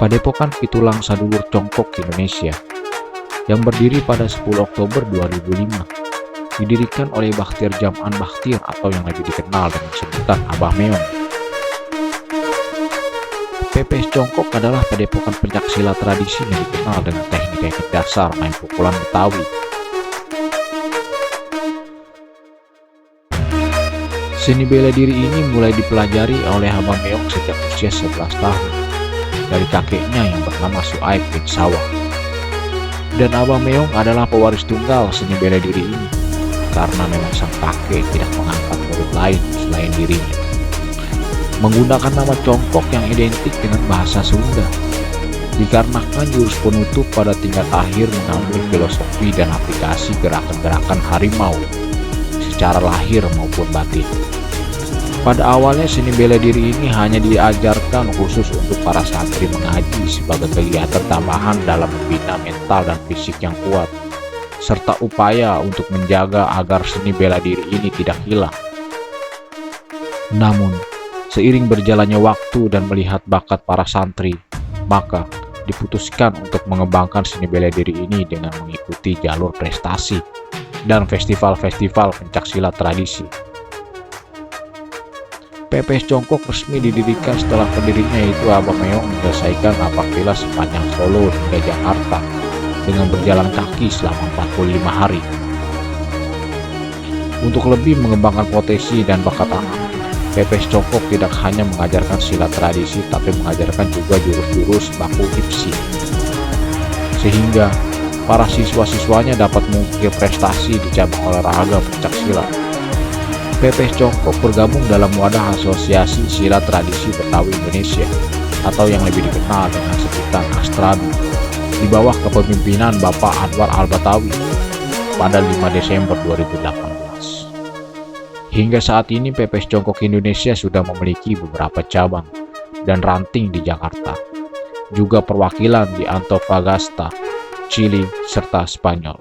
Padepokan Pitulang Sadulur Congkok Indonesia yang berdiri pada 10 Oktober 2005, didirikan oleh Bakhtiar Jam'an Bakhtiar atau yang lebih dikenal dengan sebutan Abah Meong. PPS Congkok adalah padepokan pencaksilat tradisi yang dikenal dengan teknik-teknik dasar main pukulan Betawi. Seni bela diri ini mulai dipelajari oleh Abah Meong sejak usia 11 tahun dari kakeknya yang bernama Suaib bin Sawah. Dan Abah Meong adalah pewaris tunggal seni bela diri ini karena memang sang kakek tidak mengangkat murid lain selain dirinya. Menggunakan nama Congkok yang identik dengan bahasa Sunda, dikarenakan jurus penutup pada tingkat akhir mengambil filosofi dan aplikasi gerakan-gerakan harimau secara lahir maupun batin. Pada awalnya seni bela diri ini hanya diajarkan khusus untuk para santri mengaji sebagai kegiatan tambahan dalam membina mental dan fisik yang kuat, serta upaya untuk menjaga agar seni bela diri ini tidak hilang. Namun, seiring berjalannya waktu dan melihat bakat para santri, maka diputuskan untuk mengembangkan seni bela diri ini dengan mengikuti jalur prestasi dan festival-festival pencaksilat tradisi. PPS Congkok resmi didirikan setelah pendirinya yaitu Abah Meong menyelesaikan apabila sepanjang Solo hingga Jakarta dengan berjalan kaki selama 45 hari. Untuk lebih mengembangkan potensi dan bakat anak, PPS Congkok tidak hanya mengajarkan silat tradisi tapi mengajarkan juga jurus-jurus baku hipsi, sehingga para siswa-siswanya dapat mengukir prestasi di cabang olahraga pencaksilat. PPS Congkok bergabung dalam wadah Asosiasi Silat Tradisi Betawi Indonesia atau yang lebih dikenal dengan sebutan Astrabi di bawah kepemimpinan Bapak Anwar Al-Batawi pada 5 Desember 2018. Hingga saat ini PPS Congkok Indonesia sudah memiliki beberapa cabang dan ranting di Jakarta, juga perwakilan di Antofagasta, Chili, serta Spanyol.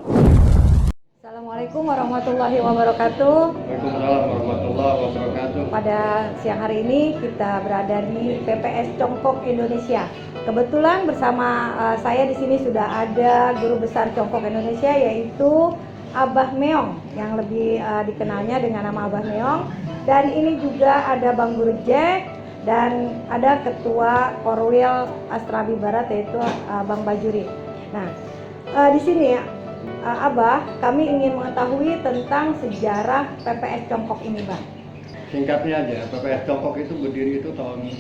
Assalamualaikum warahmatullahi wabarakatuh. Waalaikumsalam warahmatullahi wabarakatuh. Pada siang hari ini kita berada di PPS Congkok Indonesia. Kebetulan bersama saya di sini sudah ada guru besar Congkok Indonesia yaitu Abah Meong yang lebih dikenalnya dengan nama Abah Meong. Dan ini juga ada Bang Guru Jack dan ada Ketua Korwil Astrabi Barat yaitu Bang Bajuri. Nah, di sini ya Abah, kami ingin mengetahui tentang sejarah PPS Congkok ini, Bang. Singkatnya aja, PPS Congkok itu berdiri itu tahun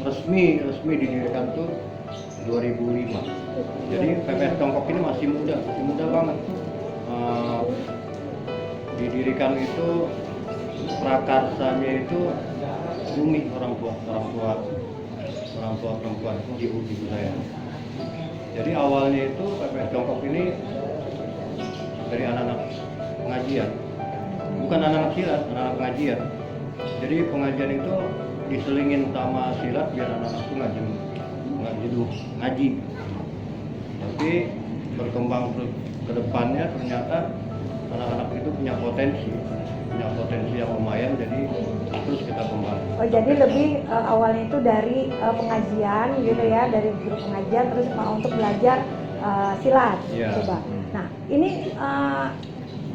resmi didirikan tuh 2005. Jadi PPS Congkok ini masih muda banget. Didirikan itu prakarsanya itu Umi orang tua perempuan ibu saya. Jadi awalnya itu PPS Congkok ini dari anak-anak pengajian, bukan anak-anak silat, anak-anak pengajian. Jadi pengajian itu diselingin sama silat biar anak-anak itu ngaji. Tapi berkembang ke depannya ternyata anak-anak itu punya potensi yang lumayan, jadi terus kita kembangkan. Oh, jadi lebih awalnya itu dari pengajian gitu ya, dari guru pengajian terus untuk belajar silat, Ya. coba. Nah, ini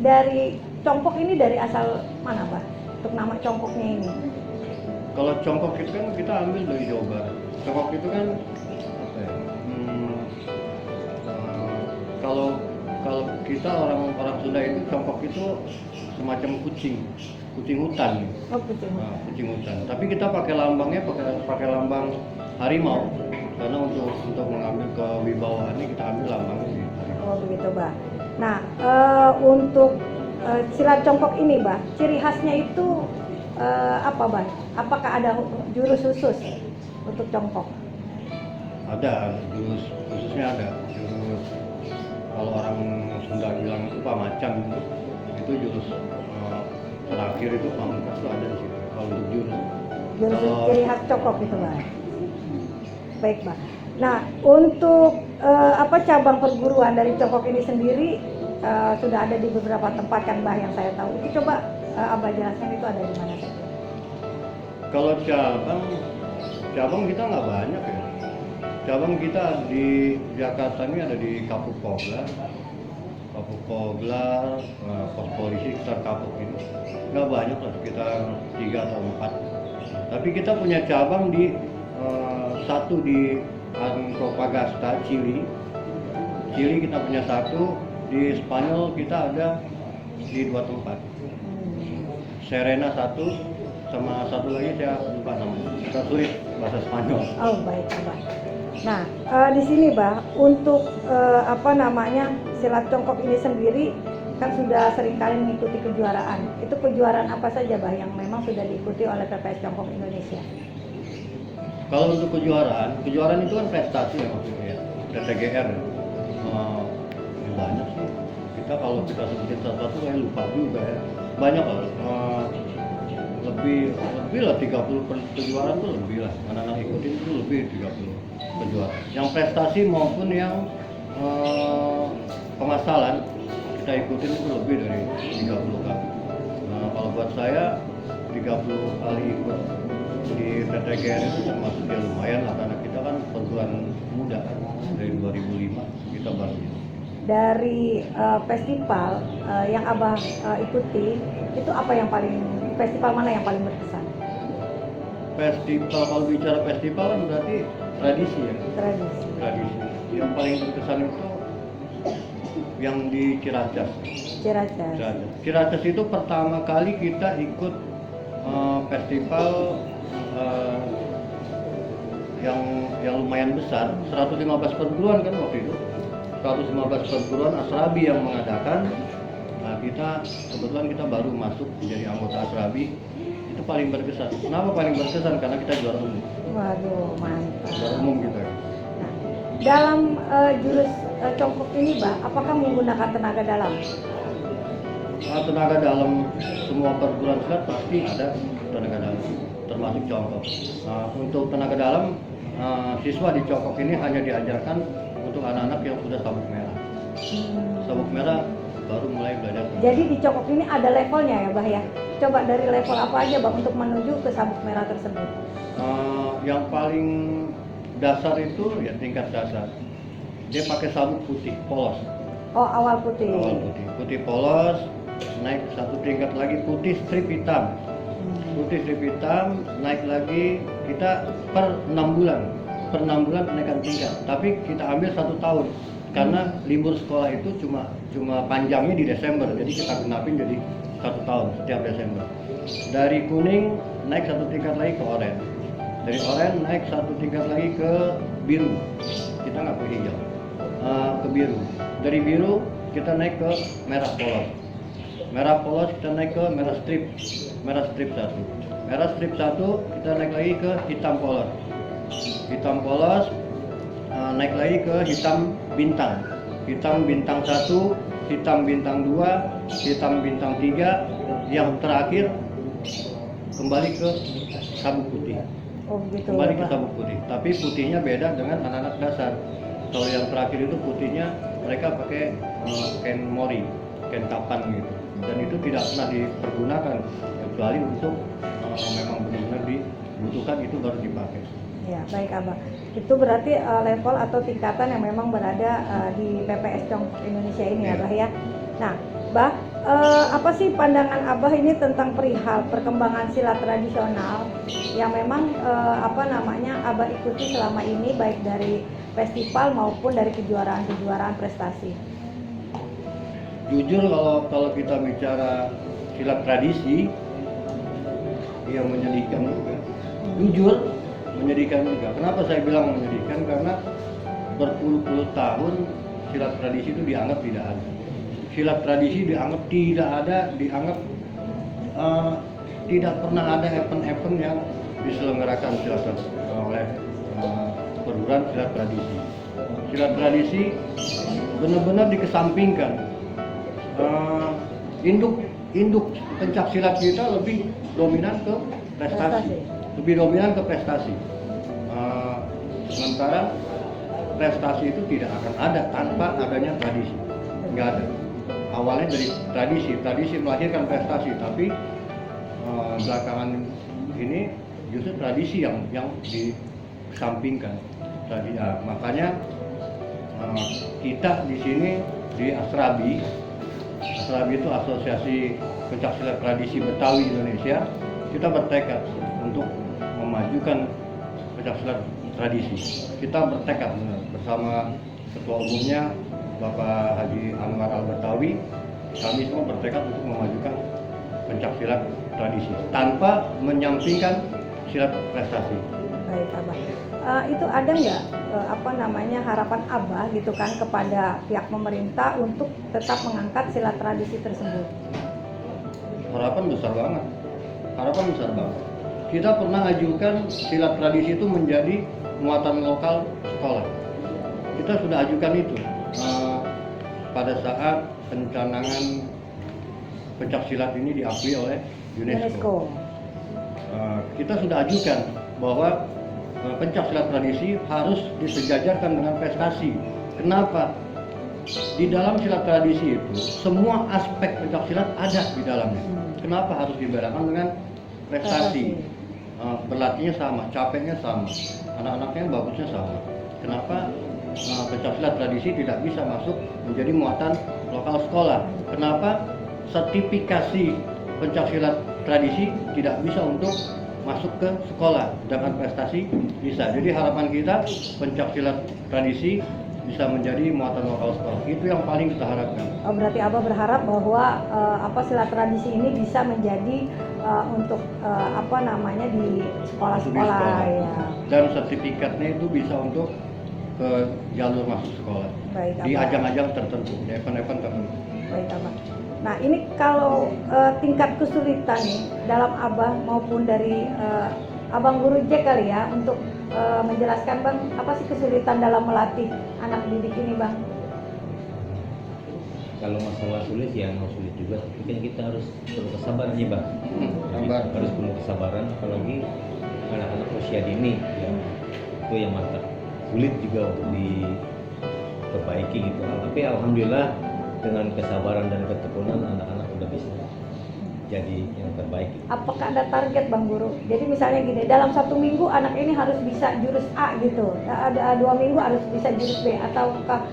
dari Congkok ini dari asal mana, Pak? Untuk nama Congkoknya ini? Kalau Congkok itu kan kita ambil dari Jawa Barat. Congkok itu kan apa ya? Kalau kita orang Sunda itu Congkok itu semacam kucing hutan. Oh, kucing. Nah, kucing hutan. Tapi kita pakai lambangnya pakai lambang harimau karena untuk mengambil kewibawaan ini kita ambil lambangnya di harimau. Oh, begitu, Pak. Nah, untuk silat Congkok ini, Bah, ciri khasnya itu apa, Bah? Apakah ada jurus khusus untuk Congkok? Ada jurus khususnya, ada jurus kalau orang Sunda bilang itu pamacam, itu jurus terakhir itu pamungkas itu ada di situ. Kalau untuk jurus Ciri khas Congkok itu, Bah. Baik, Bah. Nah, untuk cabang perguruan dari Congkok ini sendiri sudah ada di beberapa tempat kan, Bah, yang saya tahu. Itu coba Abah jelaskan itu ada di mana saja. Kalau cabang kita nggak banyak ya. cabang kita di Jakarta ini ada di Kapuk Poglar, pos polisi sekitar Kapuk ini. Nggak banyak lah, sekitar 3 atau 4. Tapi kita punya cabang di satu di Antofagasta, Chili kita punya satu, di Spanyol kita ada di 2 tempat. Serena satu, sama satu lagi saya lupa namanya. Kita sulit bahasa Spanyol. Oh baik Abah. Nah di sini Bah, untuk silat congkok ini sendiri kan sudah seringkali mengikuti kejuaraan. Itu kejuaraan apa saja Bah yang memang sudah diikuti oleh PPS Congkok Indonesia? Kalau untuk kejuaraan itu kan prestasi ya maksudnya ya, TTGR ya. Banyak sih. Kalau kita sebutin satu-satu saya lupa juga ya. Banyak lah. Lebih lah 30 kejuaraan tuh lebih lah. Anak-anak ikutin itu lebih 30 kejuaraan. Yang prestasi maupun yang pemasalan kita ikutin itu lebih dari 30 kali. Nah, kalau buat saya 30 kali ikut di PTGR itu termasuk ya lumayan lah, karena kita kan perguruan muda kan, dari 2005 kita baru. Dari festival yang Abah ikuti, itu apa yang festival mana yang paling berkesan? Festival, kalau bicara festival kan berarti tradisi ya. Tradisi. Yang paling berkesan itu yang di Ciracas. Ciracas itu pertama kali kita ikut festival yang lumayan besar, 115 perguruan kan waktu itu. 115 perguruan Asrabi yang mengadakan. Nah, kebetulan kita baru masuk menjadi anggota Asrabi. Itu paling berkesan. Kenapa paling berkesan? Karena kita juara umum. Waduh, mantap. Juara umum kita. Nah, dalam jurus congkok ini, Mbak, apakah menggunakan tenaga dalam? Tenaga dalam semua perguruan silat pasti ada tenaga dalam, termasuk congkok. Untuk tenaga dalam, siswa di congkok ini hanya diajarkan untuk anak-anak yang sudah sabuk merah. Sabuk merah baru mulai belajar. Jadi di congkok ini ada levelnya ya, Bah ya? Coba dari level apa aja, Bah, untuk menuju ke sabuk merah tersebut? Yang paling dasar itu ya tingkat dasar. Dia pakai sabuk putih polos. Oh, awal putih. Putih polos, naik satu tingkat lagi putih strip hitam. Putih strip hitam, naik lagi kita per 6 bulan. Per 6 bulan kenaikan tingkat. Tapi kita ambil 1 tahun. Karena libur sekolah itu cuma panjangnya di Desember. Jadi kita genapin jadi 1 tahun setiap Desember. Dari kuning naik 1 tingkat lagi ke oranye. Dari oranye naik 1 tingkat lagi ke biru. Kita nggak ke hijau. Ke biru. Dari biru kita naik ke merah polos. Merah polos kita naik ke merah strip 1. Merah strip 1 kita naik lagi ke hitam polos. Hitam polos naik lagi ke hitam bintang. Hitam bintang 1, hitam bintang 2, hitam bintang 3, yang terakhir kembali ke sabuk putih. Oh, gitu. Kembali ke sabuk putih. Tapi putihnya beda dengan anak-anak dasar. Kalau yang terakhir itu putihnya mereka pakai kain mori, kain kapan gitu. Dan itu tidak pernah dipergunakan kecuali untuk memang benar-benar dibutuhkan, itu baru dipakai. Ya, baik Abah. Itu berarti level atau tingkatan yang memang berada di PPS Congkok Indonesia ini ya, Bah ya. Nah, Bah, apa sih pandangan Abah ini tentang perihal perkembangan silat tradisional yang memang Abah ikuti selama ini, baik dari festival maupun dari kejuaraan prestasi? Jujur kalau kita bicara silat tradisi, yang menyedihkan juga. Jujur menyedihkan juga. Kenapa saya bilang menyedihkan? Karena berpuluh-puluh tahun silat tradisi itu dianggap tidak ada. Silat tradisi dianggap tidak ada, tidak pernah ada event-event yang diselenggarakan silat oleh perguruan silat tradisi. Silat tradisi benar-benar dikesampingkan. Induk pencak silat kita lebih dominan ke prestasi. Sementara prestasi itu tidak akan ada tanpa adanya tradisi. Nggak ada. Awalnya dari tradisi melahirkan prestasi, tapi belakangan ini justru tradisi yang dikesampingkan. tadi makanya kita di sini di Asrabi itu Asosiasi Pencaksilat Tradisi Betawi Indonesia, kita bertekad untuk memajukan pencaksilat tradisi. Kita bertekad bersama Ketua Umumnya Bapak Haji Anwar Al-Betawi, kami semua bertekad untuk memajukan pencaksilat tradisi tanpa menyampingkan silat prestasi. Baik Abah. Itu ada nggak harapan Abah gitu kan kepada pihak pemerintah untuk tetap mengangkat silat tradisi tersebut? Harapan besar banget. Kita pernah ajukan silat tradisi itu menjadi muatan lokal sekolah. Kita sudah ajukan itu pada saat pencanangan pencaksilat ini diakui oleh UNESCO. Kita sudah ajukan bahwa pencaksilat tradisi harus disejajarkan dengan prestasi. Kenapa? Di dalam silat tradisi itu semua aspek pencaksilat ada di dalamnya. Kenapa harus dibedakan dengan prestasi? Berlatihnya sama, capeknya sama, anak-anaknya bagusnya sama. Kenapa pencaksilat tradisi tidak bisa masuk menjadi muatan lokal sekolah? Kenapa sertifikasi pencaksilat tradisi tidak bisa untuk masuk ke sekolah, sedangkan prestasi bisa? Jadi harapan kita pencaksilat tradisi bisa menjadi muatan lokal sekolah. Itu yang paling kita harapkan. Berarti Abah berharap bahwa silat tradisi ini bisa menjadi di sekolah-sekolah ya. Dan sertifikatnya itu bisa untuk ke jalur masuk sekolah. Baik, di Abah. ajang-ajang tertentu, di event-event tertentu. Baik Abah. Nah ini kalau tingkat kesulitan nih dalam Abah maupun dari Abang Guru Jack kali ya untuk menjelaskan Bang, apa sih kesulitan dalam melatih anak didik ini Bang? Kalau masalah sulit ya mau sulit juga, tapi kan kita harus perlu kesabaran nih Bang. Harus perlu kesabaran, apalagi anak-anak usia dini ya. Itu yang mantap. Sulit juga untuk diperbaiki gitu. Tapi alhamdulillah dengan kesabaran dan ketekunan anak-anak udah bisa jadi yang terbaik. Apakah ada target Bang Guru? Jadi misalnya gini, dalam 1 minggu anak ini harus bisa jurus A gitu, ada 2 minggu harus bisa jurus B, ataukah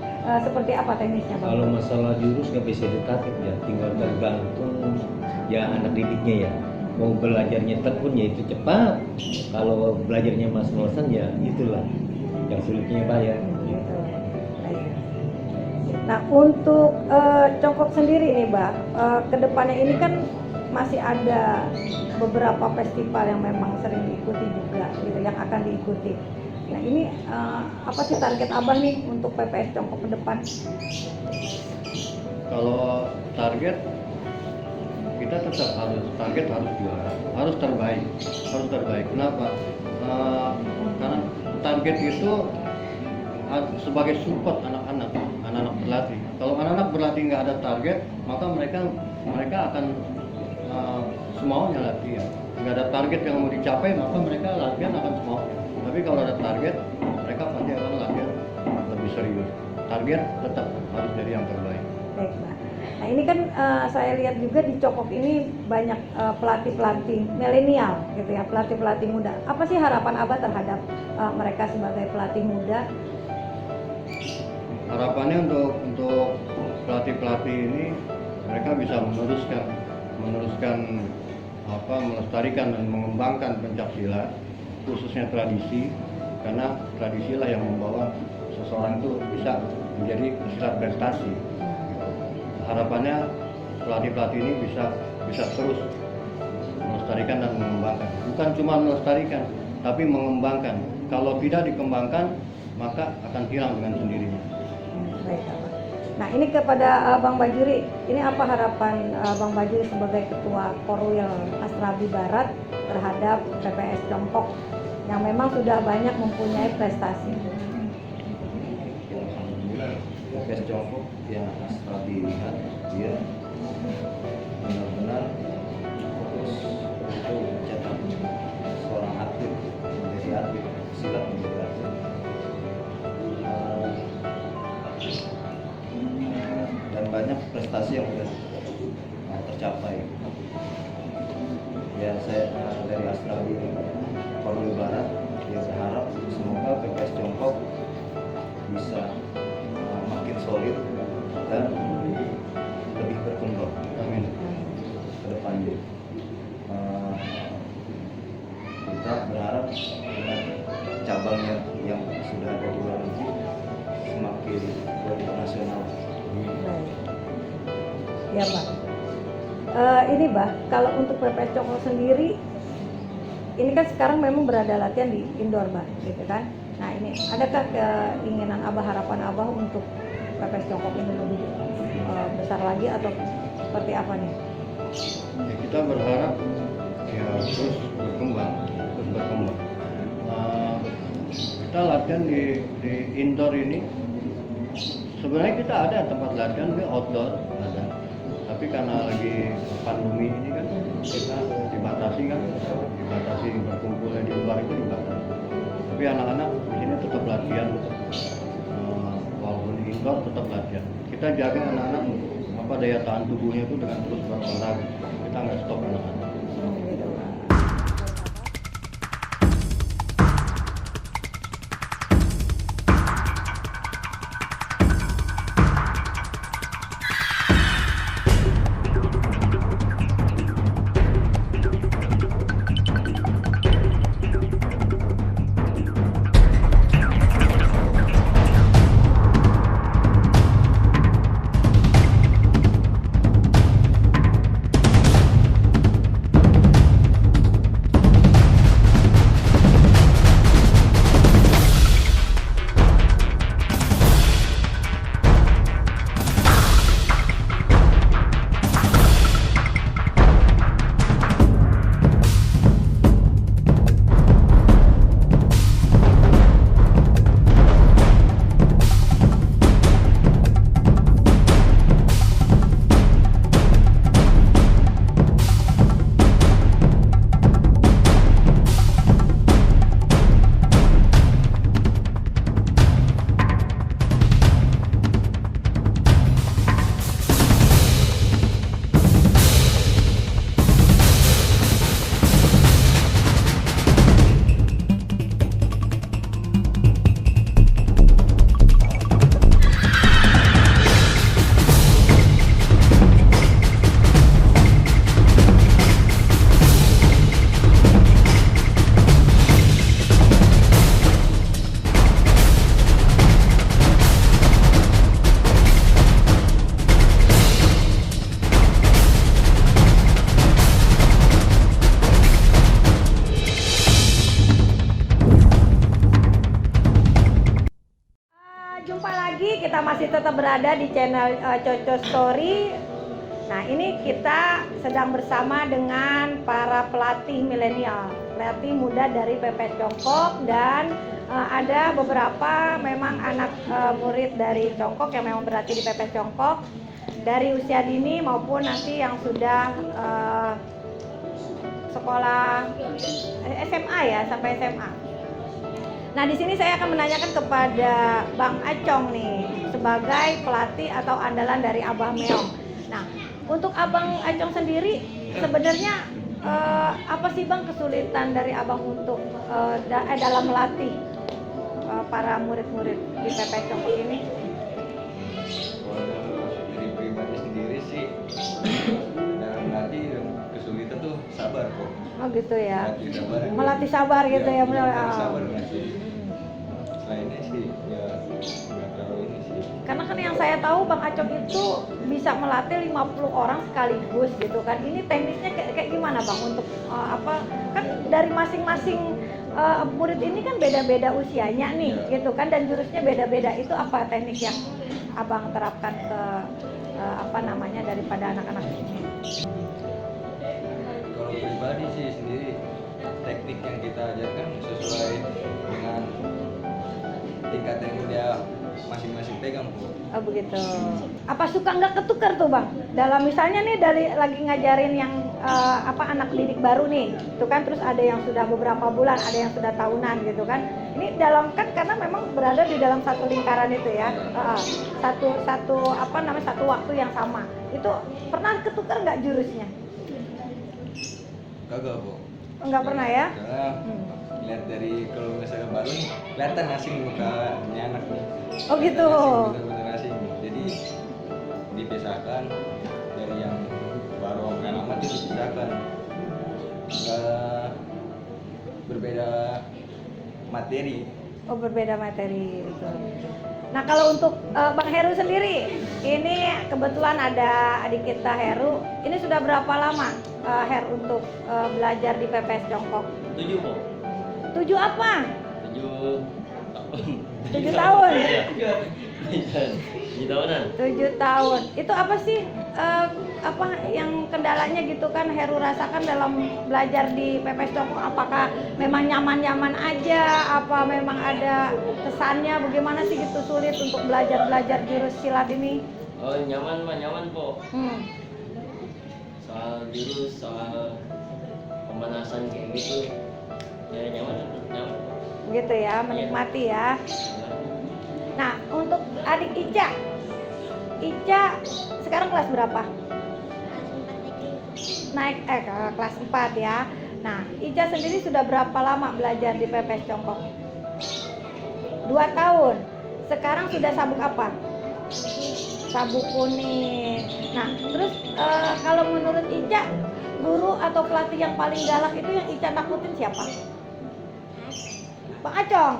seperti apa teknisnya Bang? Kalau masalah jurus nggak bisa ditarget ya, tinggal tergantung ya anak didiknya ya. Mau belajarnya tekun ya itu cepat, kalau belajarnya mas-masan ya itulah yang sulitnya bayar. Gitu. Nah untuk Congkok sendiri nih Bang, kedepannya ini kan masih ada beberapa festival yang memang sering diikuti juga gitu, yang akan diikuti. Nah ini apa sih target Abah nih untuk PPS Congkok ke depan? Kalau target kita tetap harus juara, harus terbaik. Kenapa? Karena target itu sebagai support anak-anak berlatih. Kalau anak-anak berlatih nggak ada target, maka mereka akan semaunya latihan. Nggak ada target yang mau dicapai, maka mereka latihan akan semaunya. Tapi kalau ada target, mereka pasti akan latihan lebih serius. Target tetap harus jadi yang terbaik. Baik, Mbak. Nah ini kan saya lihat juga di Congkok ini banyak pelatih-pelatih milenial gitu ya, pelatih-pelatih muda. Apa sih harapan Abah terhadap mereka sebagai pelatih muda? Harapannya untuk pelatih-pelatih ini mereka bisa melestarikan dan mengembangkan pencaksilat, khususnya tradisi, karena tradisilah yang membawa seseorang itu bisa menjadi pesilat prestasi. Harapannya pelatih-pelatih ini bisa terus melestarikan dan mengembangkan. Bukan cuma melestarikan, tapi mengembangkan. Kalau tidak dikembangkan, maka akan hilang dengan sendirinya. Baik, Abah. Nah ini kepada Bang Bajuri, ini apa harapan Bang Bajuri sebagai Ketua Korwil Asrabi Barat terhadap PPS Congkok yang memang sudah banyak mempunyai prestasi? PPS Congkok yang Asrabi lihat dia benar-benar fokus untuk mencetak seorang atlet menjadi atlet silat menjadi atlet. Dan banyak prestasi yang sudah tercapai. Ya saya dari Asrabi Korwil Barat ya berharap semoga PPS Congkok bisa makin solid dan lebih berkembang. Amin. Ke depannya. Kita berharap dengan cabangnya yang sudah ada di luar negeri semakin internasional. Baik. Ya, Pak. Ini, Bah, kalau untuk PPS Congkok sendiri, ini kan sekarang memang berada latihan di indoor, Bah, gitu kan? Nah, ini adakah keinginan Abah, harapan Abah untuk PPS Congkok ini lebih besar lagi atau seperti apa nih? Ya, kita berharap ya terus berkembang. Kita latihan di indoor ini. Sebenarnya kita ada tempat latihan di outdoor ada. Tapi karena lagi pandemi ini kan kita dibatasi berkumpulnya di luar itu dibatasi. Tapi anak-anak di sini tetap latihan, walaupun di indoor tetap latihan. Kita jaga anak-anak apa daya tahan tubuhnya itu dengan terus berolahraga. Kita nggak stop anak-anak. Gitu, Pak. Jumpa lagi, kita masih tetap berada di channel Coco Story. Nah, ini kita sedang bersama dengan para pelatih milenial, pelatih muda dari PPS Congkok, dan ada beberapa memang anak murid dari Congkok yang memang berlatih di PPS Congkok dari usia dini maupun nanti yang sudah sekolah SMA ya, sampai SMA. Nah, di sini saya akan menanyakan kepada Bang Acong nih, sebagai pelatih atau andalan dari Abah Meong. Nah, untuk Abang Acong sendiri, sebenarnya apa sih Bang kesulitan dari Abang untuk dalam melatih para murid-murid di PPS Congkok ini? Dari pribadi sendiri sih, dalam melatih kesulitan tuh sabar kok. Oh gitu ya. Melatih sabar gitu ya. Sabar melatih. Selainnya sih ya nggak terlalu ini sih. Karena kan yang saya tahu Bang Acong itu bisa melatih 50 orang sekaligus gitu kan. Ini teknisnya kayak gimana Bang untuk kan dari masing-masing murid ini kan beda-beda usianya nih gitu kan, dan jurusnya beda-beda. Itu apa teknik yang Abang terapkan ke daripada anak-anak ini? Kalau pribadi sih sendiri, teknik yang kita ajarkan sesuai dengan tingkat yang dia masing-masing pegang kok. Oh begitu. Apa suka nggak ketukar tuh Bang? Dalam misalnya nih dari lagi ngajarin yang anak didik baru nih, itu kan terus ada yang sudah beberapa bulan, ada yang sudah tahunan gitu kan. Ini dalam kan karena memang berada di dalam satu lingkaran itu ya, satu waktu yang sama. Itu pernah ketukar nggak jurusnya? Kagak kok. Enggak pernah ya? Karena lihat dari kalau misalnya baru nih kelihatan asing mukanya anak nih. Oh gitu. Asing, bener-bener asing. Jadi dipisahkan dari yang baru sama yang lama tuh dipisahkan. Berbeda materi. Oh berbeda materi gitu. Nah kalau untuk Bang Heru sendiri, ini kebetulan ada adik kita Heru. Ini sudah berapa lama Her untuk belajar di PPS Congkok? 7 kok. 7 apa? 7 7 tahun. 7 tahunan. 7 tahun. Itu apa sih apa yang kendalanya gitu kan Heru rasakan dalam belajar di PPS Congkok? Apakah memang nyaman-nyaman aja? Apa memang ada kesannya bagaimana sih gitu sulit untuk belajar jurus silat ini? Oh nyaman mah nyaman po. Soal jurus, soal pemanasan kayak gitu. Ya nyaman. Gitu ya, menikmati ya. Nah, untuk adik Ica sekarang kelas berapa? Naik ke kelas 4 ya. Nah, Ica sendiri sudah berapa lama belajar di PPS Congkok? 2 tahun. Sekarang sudah sabuk apa? Sabuk kuning. Nah, terus kalau menurut Ica, guru atau pelatih yang paling galak itu yang Ica takutin siapa? Bang Acong.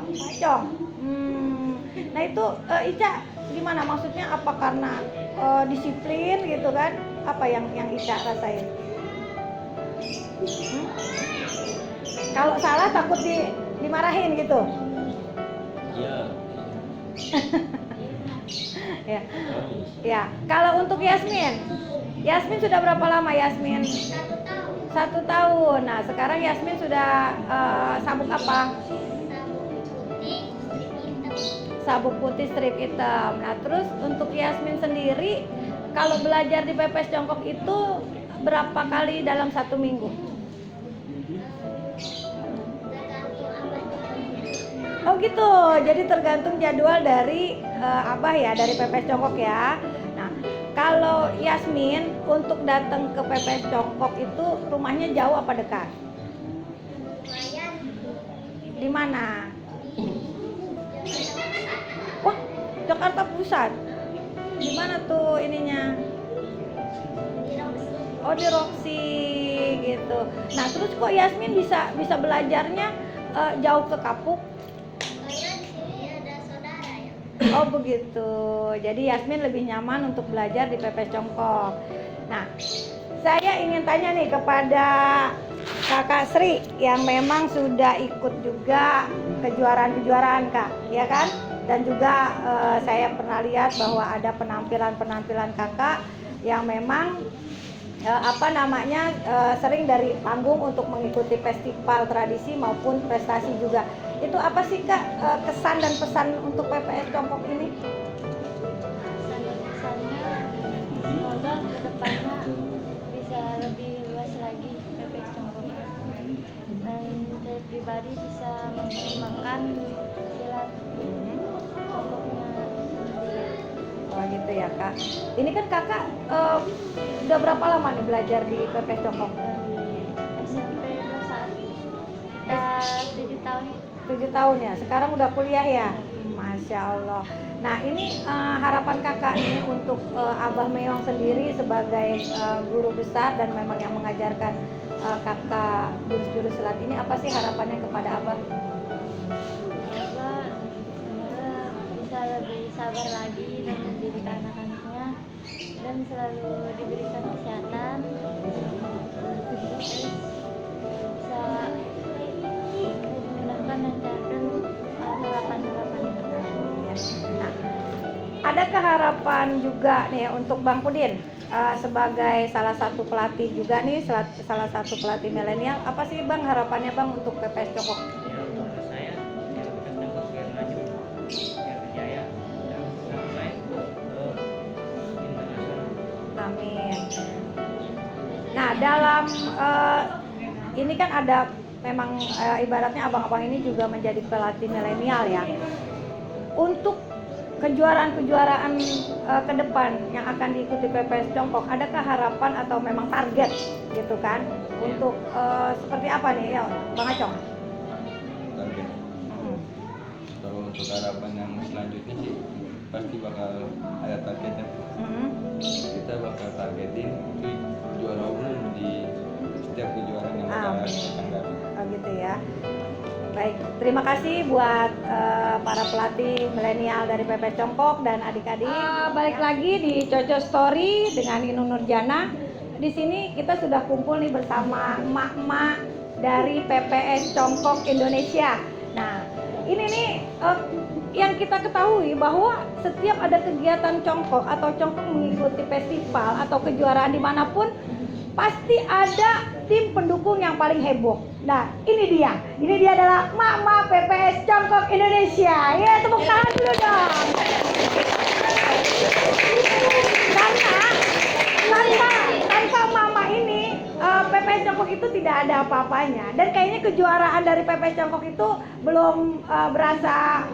Nah itu Ica gimana? Maksudnya apa karena disiplin gitu kan? Apa yang Ica rasain? Kalau salah takut dimarahin gitu? Iya. Ya. Ya. Kalau untuk Yasmin sudah berapa lama Yasmin? 1 tahun. Nah sekarang Yasmin sudah sabuk apa? Sabuk putih strip hitam. Nah terus untuk Yasmin sendiri kalau belajar di PPS Congkok itu berapa kali dalam 1 minggu? Oh gitu, jadi tergantung jadwal dari Abah ya, dari PPS Congkok ya. Nah kalau Yasmin untuk datang ke PPS Congkok itu rumahnya jauh apa dekat? Di mana? Wah, Jakarta Pusat. Di mana tuh ininya? Oh di Roxy gitu. Nah terus kok Yasmin bisa belajarnya jauh ke Kapuk? Oh begitu. Jadi Yasmin lebih nyaman untuk belajar di PPS Congkok. Nah, saya ingin tanya nih kepada Kakak Sri yang memang sudah ikut juga kejuaraan-kejuaraan Kak, ya kan? Dan juga saya pernah lihat bahwa ada penampilan Kakak yang memang sering dari panggung untuk mengikuti festival tradisi maupun prestasi juga. Itu apa sih Kak kesan dan pesan untuk PPS Congkok ini? Kesannya semoga kedepannya bisa lebih luas lagi PPS Congkok dan saya pribadi bisa mengembangkan silat Congkoknya sendiri. Oh gitu ya Kak. Ini kan Kakak udah berapa lama nih belajar di PPS Congkok? SMP kelas 1 udah 7 tahun. 7 tahun ya, sekarang udah kuliah ya? Masya Allah. Nah ini harapan Kakak ini untuk Abah Meong sendiri sebagai guru besar dan memang yang mengajarkan Kakak jurus-jurus silat ini, apa sih harapannya kepada Abah? Semoga bisa lebih sabar lagi dan mendidik anak-anaknya dan selalu diberikan kesehatan, terus bisa mencapai harapan-harapan. Nah, adakah harapan juga nih untuk Bang Pudin sebagai salah satu pelatih juga nih, salah satu pelatih milenial, apa sih Bang harapannya Bang untuk PPS Congkok? Ya untuk saya PPS Congkok biar maju, biar berjaya dan sampai ke internasional. Amin. Nah dalam ini kan ada memang ibaratnya abang-abang ini juga menjadi pelatih milenial ya. Untuk kejuaraan-kejuaraan ke depan yang akan diikuti PPS Congkok, adakah harapan atau memang target gitu kan? Untuk seperti apa nih ya Bang Acong? target. Kalau untuk harapan yang selanjutnya sih pasti bakal ada targetnya. Kita bakal targetin untuk juara umum di setiap kejuaraan yang bakal akan datang. Oh gitu ya. Baik, terima kasih buat para pelatih milenial dari PP Congkok dan adik-adik. Balik lagi di Coco Story dengan Inung Nurjana. Di sini kita sudah kumpul nih bersama emak-emak dari PPS Congkok Indonesia. Nah, ini nih yang kita ketahui bahwa setiap ada kegiatan Congkok atau Congkok mengikuti festival atau kejuaraan dimanapun, pasti ada tim pendukung yang paling heboh. Nah, ini dia adalah emak-emak PPS Congkok Indonesia. Ya, tepuk tangan dulu dong. Karena tanpa mama ini PPS Congkok itu tidak ada apa-apanya. Dan kayaknya kejuaraan dari PPS Congkok itu belum berasa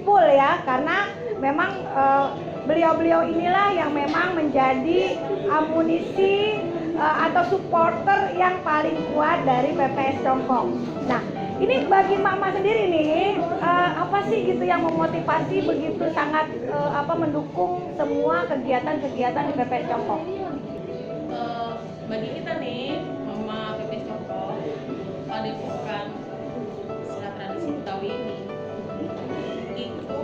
full ya, karena memang beliau-beliau inilah yang memang menjadi amunisi atau supporter yang paling kuat dari PPS Congkok. Nah, ini bagi mama sendiri nih, apa sih gitu yang memotivasi begitu sangat mendukung semua kegiatan-kegiatan di PPS Congkok? Bagi kita nih, mama PPS Congkok, padepokan silat tradisi Betawi ini, itu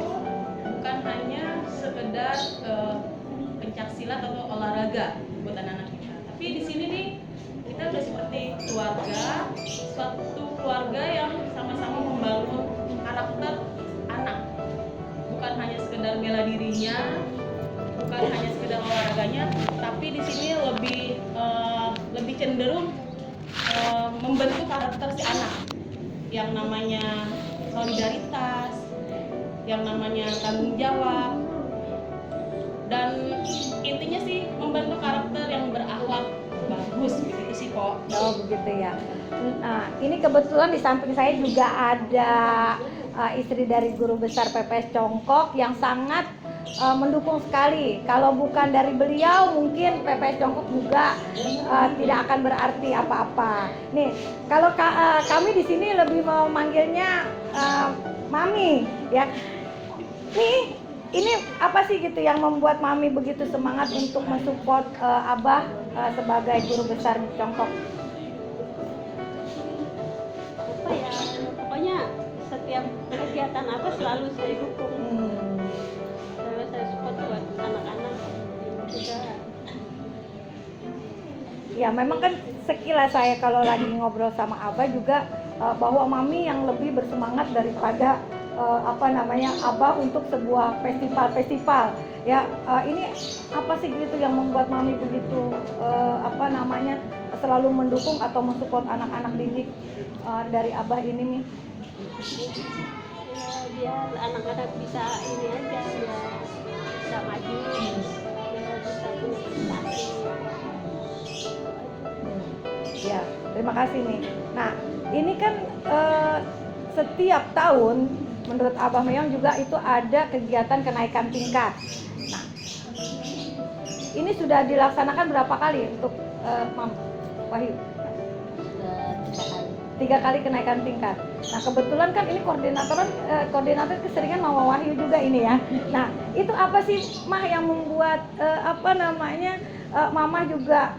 bukan hanya sekedar pencak silat atau olahraga buat anak-anak kita. Tapi di sini nih kita udah seperti keluarga, suatu keluarga yang sama-sama membangun karakter anak. Bukan hanya sekedar bela dirinya, bukan hanya sekedar olahraganya, tapi di sini lebih cenderung membentuk karakter si anak. Yang namanya solidaritas, yang namanya tanggung jawab. Dan intinya sih membentuk karakter yang berakhlak bagus begitu sih kok. Oh begitu ya. Nah ini kebetulan di samping saya juga ada istri dari guru besar PPS Congkok yang sangat mendukung sekali. Kalau bukan dari beliau mungkin PPS Congkok juga tidak akan berarti apa-apa. Nih kalau kami di sini lebih memanggilnya Mami ya. Nih ini apa sih gitu yang membuat Mami begitu semangat untuk mensupport Abah sebagai guru besar di Congkok? Apa ya, pokoknya setiap kegiatan apa selalu saya dukung. Selalu saya support buat anak-anak juga. Ya memang kan sekilas saya kalau lagi ngobrol sama Abah juga bahwa Mami yang lebih bersemangat daripada Abah untuk sebuah festival ya. Ini apa sih gitu yang membuat Mami begitu selalu mendukung atau mensupport anak-anak didik dari Abah ini nih? Ya biar anak-anak bisa ini aja, biar bisa maju, biar bisa punya prestasi. Ya terima kasih nih. Nah ini kan setiap tahun menurut Abah Meong juga itu ada kegiatan kenaikan tingkat. Nah, ini sudah dilaksanakan berapa kali untuk Mam Wahyu? 3 kali kenaikan tingkat. Nah, kebetulan kan ini koordinator keseringan Mama Wahyu juga ini ya. Nah, itu apa sih Mah yang membuat Mama juga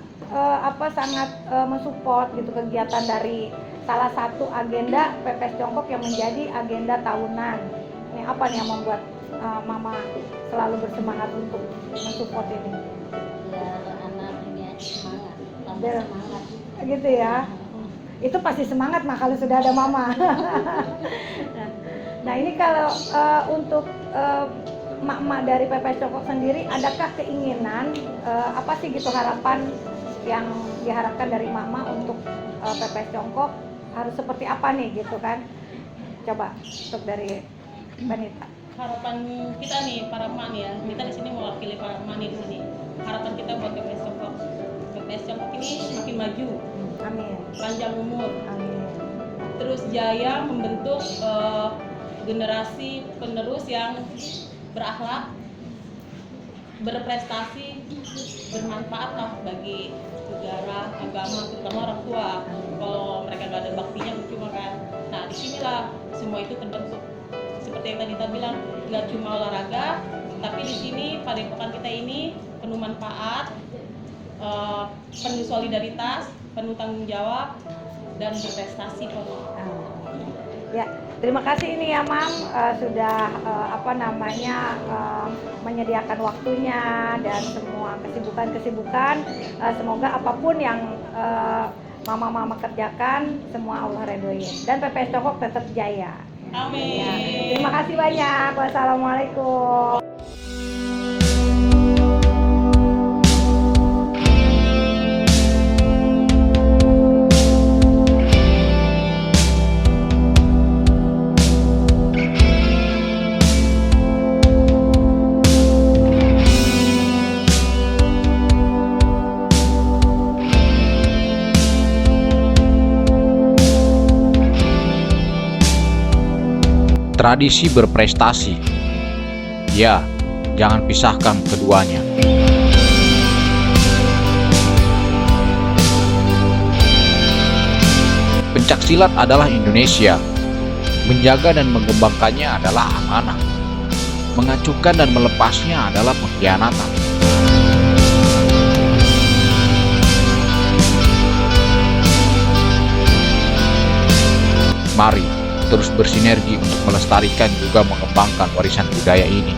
sangat mensupport gitu kegiatan dari salah satu agenda PPS Congkok yang menjadi agenda tahunan. Ini apa nih yang membuat Mama selalu bersemangat untuk mensupport ini? Biar anaknya semangat, tambah Biar- semangat. Gitu ya. Itu pasti semangat Mah kalau sudah ada Mama. Nah ini kalau untuk emak-emak dari PPS Congkok sendiri, adakah keinginan apa sih gitu harapan yang diharapkan dari Mama untuk PPS Congkok harus seperti apa nih gitu kan? Coba untuk dari Banita. Harapan kita nih para emak nih ya, kita di sini mewakili para emak nih di sini. Harapan kita buat PPS Congkok, PPS Congkok ini semakin maju, Amin. panjang umur, Amin. terus jaya membentuk generasi penerus yang berakhlak, berprestasi, bermanfaat lah bagi negara, agama, terutama orang tua. Kalau mereka nggak ada baktinya cuma kan. Nah disinilah semua itu terbentuk. Seperti yang tadi kita bilang, nggak cuma olahraga, tapi di sini Padepokan kita ini penuh manfaat, penuh solidaritas, penuh tanggung jawab, dan berprestasi penuh. Ya, terima kasih ini ya Mam, sudah menyediakan waktunya dan semua kesibukan. Semoga apapun yang mama-mama kerjakan, semua Allah redoin dan PPS Congkok tetap jaya. Amin. Ya, terima kasih banyak. Wassalamualaikum. Tradisi berprestasi. Ya, jangan pisahkan keduanya. Pencaksilat adalah Indonesia. Menjaga dan mengembangkannya adalah amanah. Mengacuhkan dan melepasnya adalah pengkhianatan. Mari terus bersinergi untuk melestarikan juga mengembangkan warisan budaya ini.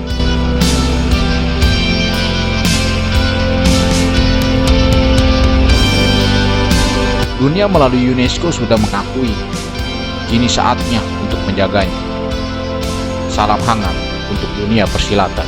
Dunia melalui UNESCO sudah mengakui, kini saatnya untuk menjaganya. Salam hangat untuk dunia persilatan.